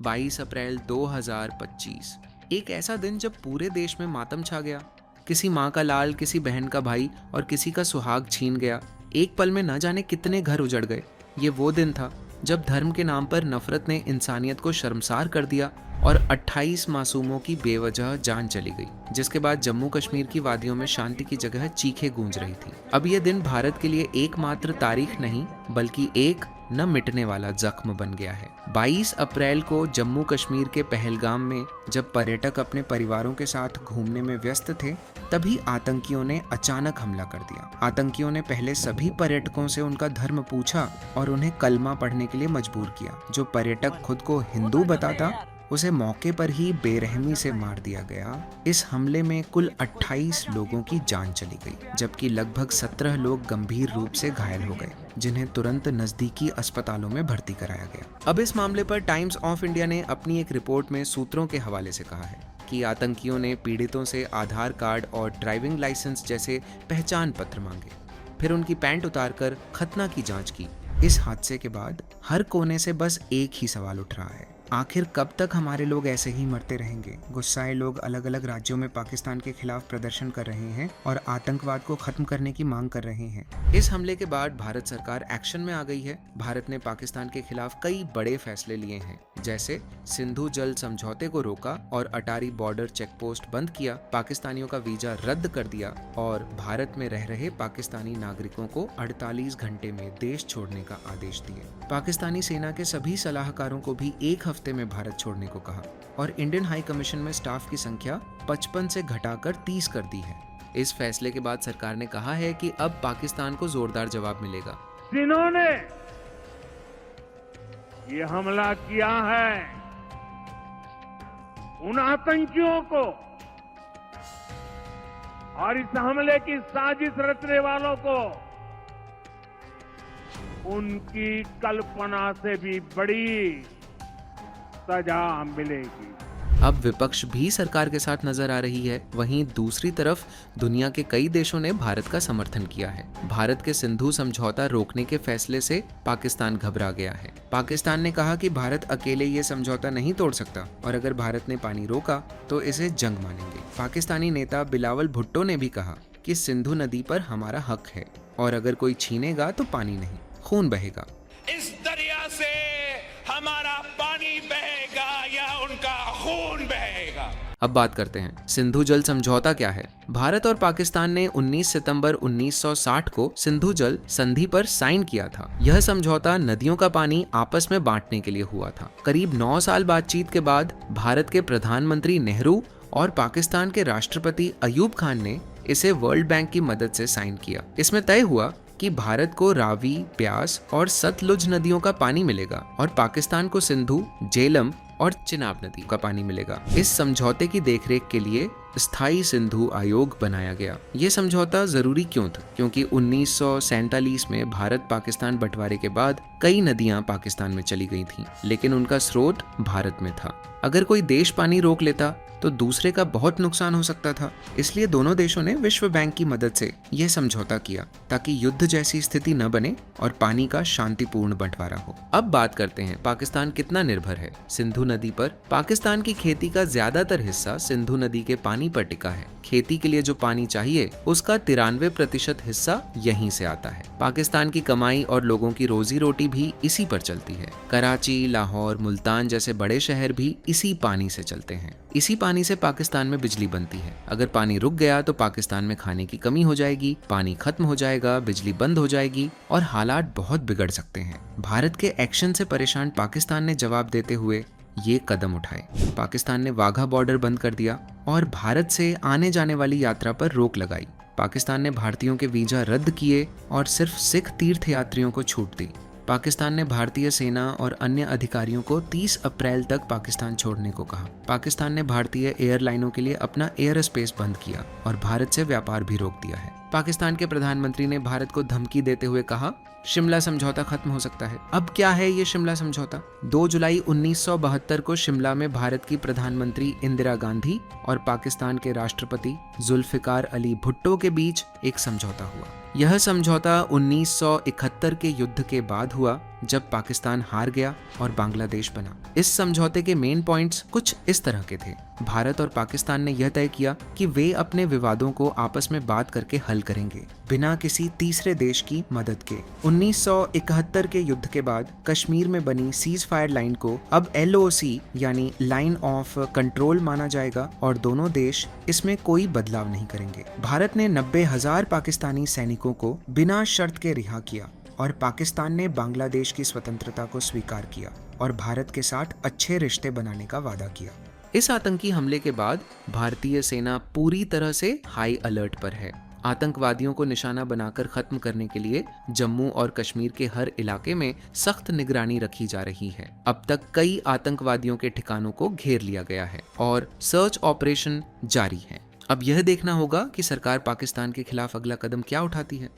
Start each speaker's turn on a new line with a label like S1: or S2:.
S1: 22 अप्रैल 2025। एक ऐसा दिन जब पूरे देश में मातम छा गया। किसी माँ का लाल, किसी बहन का भाई और किसी का सुहाग छीन गया। एक पल में न जाने कितने घर उजड़ गए। ये वो दिन था जब धर्म के नाम पर नफरत ने इंसानियत को शर्मसार कर दिया और 28 मासूमों की बेवजह जान चली गई, जिसके बाद जम्मू कश्मीर की वादियों में शांति की जगह चीखें गूंज रही थी। अब ये दिन भारत के लिए एकमात्र तारीख नहीं, बल्कि एक न मिटने वाला जख्म बन गया है। 22 अप्रैल को जम्मू कश्मीर के पहलगाम में जब पर्यटक अपने परिवारों के साथ घूमने में व्यस्त थे, तभी आतंकियों ने अचानक हमला कर दिया। आतंकियों ने पहले सभी पर्यटकों से उनका धर्म पूछा और उन्हें कलमा पढ़ने के लिए मजबूर किया। जो पर्यटक खुद को हिंदू बताता, उसे मौके पर ही बेरहमी से मार दिया गया। इस हमले में कुल 28 लोगों की जान चली गई, जबकि लगभग 17 लोग गंभीर रूप से घायल हो गए, जिन्हें तुरंत नजदीकी अस्पतालों में भर्ती कराया गया। अब इस मामले पर टाइम्स ऑफ इंडिया ने अपनी एक रिपोर्ट में सूत्रों के हवाले से कहा है कि आतंकियों ने पीड़ितों से आधार कार्ड और ड्राइविंग लाइसेंस जैसे पहचान पत्र मांगे, फिर उनकी पैंट उतारकर खतना की जांच की। इस हादसे के बाद हर कोने से बस एक ही सवाल उठ रहा है, आखिर कब तक हमारे लोग ऐसे ही मरते रहेंगे? गुस्साए लोग अलग अलग राज्यों में पाकिस्तान के खिलाफ प्रदर्शन कर रहे हैं और आतंकवाद को खत्म करने की मांग कर रहे हैं। इस हमले के बाद भारत सरकार एक्शन में आ गई है। भारत ने पाकिस्तान के खिलाफ कई बड़े फैसले लिए हैं, जैसे सिंधु जल समझौते को रोका और अटारी बॉर्डर चेकपोस्ट बंद किया, पाकिस्तानियों का वीजा रद्द कर दिया और भारत में रह रहे पाकिस्तानी नागरिकों को 48 घंटे में देश छोड़ने का आदेश दिए। पाकिस्तानी सेना के सभी सलाहकारों को भी एक हफ्ते में भारत छोड़ने को कहा और इंडियन हाई कमीशन में स्टाफ की संख्या 55 से घटाकर 30 कर दी है। इस फैसले के बाद सरकार ने कहा है कि अब पाकिस्तान को जोरदार जवाब मिलेगा।
S2: जिन्होंने ये हमला किया है, उन आतंकियों को और इस हमले की साजिश रचने वालों को उनकी कल्पना से भी बड़ी सजा मिलेगी।
S1: अब विपक्ष भी सरकार के साथ नजर आ रही है। वहीं दूसरी तरफ दुनिया के कई देशों ने भारत का समर्थन किया है। भारत के सिंधु समझौता रोकने के फैसले से पाकिस्तान घबरा गया है। पाकिस्तान ने कहा कि भारत अकेले ये समझौता नहीं तोड़ सकता और अगर भारत ने पानी रोका तो इसे जंग मानेंगे। पाकिस्तानी नेता बिलावल भुट्टो ने भी कहा कि सिंधु नदी पर हमारा हक है और अगर कोई छीनेगा तो पानी नहीं, खून बहेगा।
S3: इस दरिया से हमारा पानी बहेगा या उनका खून बहेगा।
S1: अब बात करते हैं सिंधु जल समझौता क्या है। भारत और पाकिस्तान ने 19 सितंबर 1960 को सिंधु जल संधि पर साइन किया था। यह समझौता नदियों का पानी आपस में बांटने के लिए हुआ था। करीब 9 साल बातचीत के बाद भारत के प्रधानमंत्री नेहरू और पाकिस्तान के राष्ट्रपति अयूब खान ने इसे वर्ल्ड बैंक की मदद से साइन किया। इसमें तय हुआ कि भारत को रावी, ब्यास और सतलुज नदियों का पानी मिलेगा और पाकिस्तान को सिंधु, झेलम और चिनाब नदी का पानी मिलेगा। इस समझौते की देखरेख के लिए स्थायी सिंधु आयोग बनाया गया। ये समझौता जरूरी क्यों था? क्योंकि 1947 में भारत पाकिस्तान बंटवारे के बाद कई नदियां पाकिस्तान में चली गई थीं, लेकिन उनका स्रोत भारत में था। अगर कोई देश पानी रोक लेता तो दूसरे का बहुत नुकसान हो सकता था। इसलिए दोनों देशों ने विश्व बैंक की मदद से यह समझौता किया ताकि युद्ध जैसी स्थिति न बने और पानी का शांतिपूर्ण बंटवारा हो। अब बात करते हैं पाकिस्तान कितना निर्भर है सिंधु नदी पर। पाकिस्तान की खेती का ज्यादातर हिस्सा सिंधु नदी के पानी पर टिका है। खेती के लिए जो पानी चाहिए उसका 93% हिस्सा यहीं से आता है। पाकिस्तान की कमाई और लोगों की रोजी रोटी भी इसी पर चलती है। कराची, लाहौर, मुल्तान जैसे बड़े शहर भी इसी पानी से चलते हैं। इसी पानी से पाकिस्तान में बिजली बनती है। अगर पानी रुक गया तो पाकिस्तान में खाने की कमी हो जाएगी, पानी खत्म हो जाएगा, बिजली बंद हो जाएगी और हालात बहुत बिगड़ सकते हैं। भारत के एक्शन से परेशान पाकिस्तान ने जवाब देते हुए ये कदम उठाए। पाकिस्तान ने वाघा बॉर्डर बंद कर दिया और भारत से आने जाने वाली यात्रा पर रोक लगाई। पाकिस्तान ने भारतीयों के वीजा रद्द किए और सिर्फ सिख तीर्थ यात्रियों को छूट दी। पाकिस्तान ने भारतीय सेना और अन्य अधिकारियों को 30 अप्रैल तक पाकिस्तान छोड़ने को कहा। पाकिस्तान ने भारतीय एयरलाइनों के लिए अपना एयर स्पेस बंद किया और भारत से व्यापार भी रोक दिया है। पाकिस्तान के प्रधानमंत्री ने भारत को धमकी देते हुए कहा, शिमला समझौता खत्म हो सकता है। अब क्या है ये शिमला समझौता? 2 जुलाई 1972 को शिमला में भारत की प्रधानमंत्री इंदिरा गांधी और पाकिस्तान के राष्ट्रपति जुल्फिकार अली भुट्टो के बीच एक समझौता हुआ। यह समझौता 1971 के युद्ध के बाद हुआ, जब पाकिस्तान हार गया और बांग्लादेश बना। इस समझौते के मेन पॉइंट्स कुछ इस तरह के थे। भारत और पाकिस्तान ने यह तय किया कि वे अपने विवादों को आपस में बात करके हल करेंगे, बिना किसी तीसरे देश की मदद के। 1971 के युद्ध के बाद कश्मीर में बनी सीज फायर लाइन को अब LOC यानी लाइन ऑफ कंट्रोल माना जाएगा और दोनों देश इसमें कोई बदलाव नहीं करेंगे। भारत ने 90,000 पाकिस्तानी सैनिकों को बिना शर्त के रिहा किया और पाकिस्तान ने बांग्लादेश की स्वतंत्रता को स्वीकार किया और भारत के साथ अच्छे रिश्ते बनाने का वादा किया। इस आतंकी हमले के बाद भारतीय सेना पूरी तरह से हाई अलर्ट पर है। आतंकवादियों को निशाना बनाकर खत्म करने के लिए जम्मू और कश्मीर के हर इलाके में सख्त निगरानी रखी जा रही है। अब तक कई आतंकवादियों के ठिकानों को घेर लिया गया है और सर्च ऑपरेशन जारी है। अब यह देखना होगा कि सरकार पाकिस्तान के खिलाफ अगला कदम क्या उठाती है।